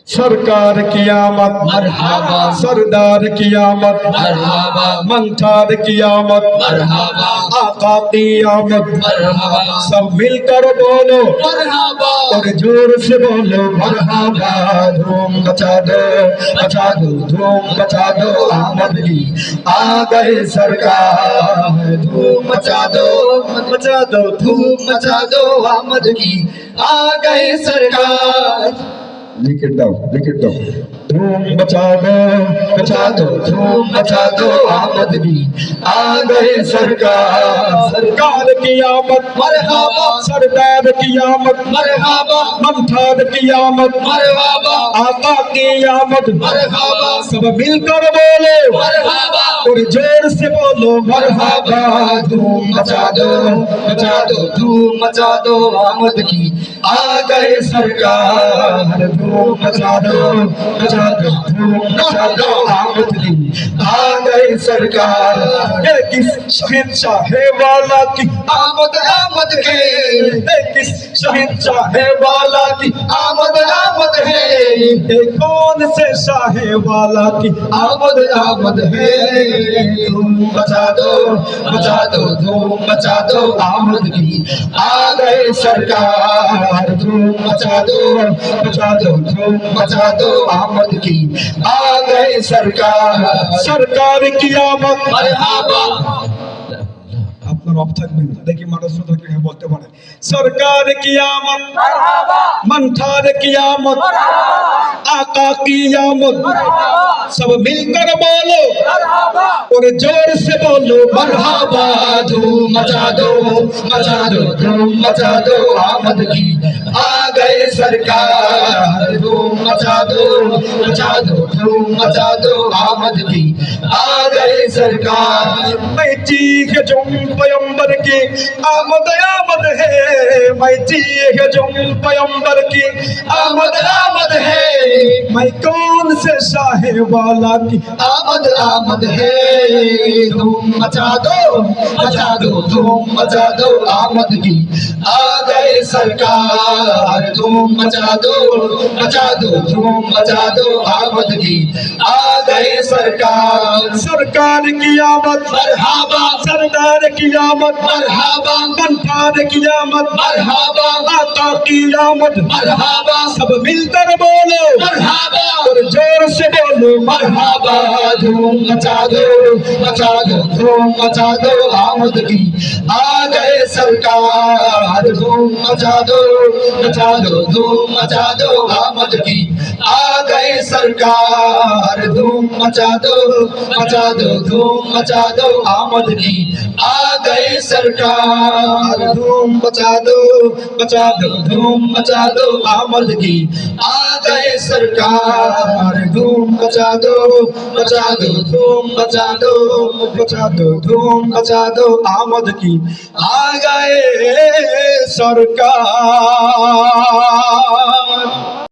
सरकार की आमद मरहबा, सरदार की आमद मरहबा, मंठार की आमद मरहबा, आका की आमद मरहबा, सब मिलकर बोलो मरहबा, और जोर से बोलो मरहबा। धूम मचा दो धूम मचा दो आमद की आ गए सरकार। धूम मचा दो धूम मचा दो आमद की आ गए सरकार। लिख इट डाउन। धूम मचा दो धूम मचा दो आमद की आ गए सरकार। सरकार की आमद मरहबा, सरदार की आमद मरहबा, मंठार की आमद मरहबा, आका की आमद मरहबा, सब मिलकर बोलो मरहबा, और जोर से बोलो मरहबा। धूम मचा दो धूम मचा दो आमद की आ गए सरकार। धूम मचा दो धूम मचा दो आमद की आ गए सरकार। ये किस शहंशाह वाला की आमद आमद है, ये किस शहंशाह वाला की आमद है, ये कौन से शाह वाला की आमद है। धूम मचा दो धूम मचा दो आमद की आ गए सरकार। धूम मचा दो धूम मचा दो आमद की आ गए सरकार। सरकार की आमद मरहबा, আপনার অফ থাকবেন দেখি মানুষ শ্রোতাকে বলতে পারে সরকার কি আমদ मंठार की आमद आका की आमद सब मिलकर बोलो और जोर से बोलो मरहबा। धूम मचा दो धूम मचा दो आमद की आ गए सरकार। धूम मचा दो धूम मचा दो आमद की आ गए सरकार। मैं चीख जुम पैगंबर की आमद है। मैं चीख जुम पैगंबर की आमद है, मैं कौन से शाह वाला की आमद है। धूम मचा दो धूम मचा दो आमद की आ गए सरकार। धूम मचा दो धूम मचा दो आमद की आ गए सरकार। सरकार की आमद मरहबा, सरदार की आमद मरहबा, मंठार की आमद मरहबा, आका की आमद मरहबा, सब मिलकर बोलो मरहबा, और जोर से बोलो मरहबा। धूम मचा दो धूम मचा दो आमद की आ गए सरकार। धूम मचा दो धूम मचा दो आमद की आ गए सरकार। धूम मचा दो धूम मचा दो आमद की आ गए सरकार। धूम मचा दो धूम मचा दो आमद की आ गए सरकार। धूम मचा दो धूम मचा दो धूम मचा दो आमद की आ गए सरकार।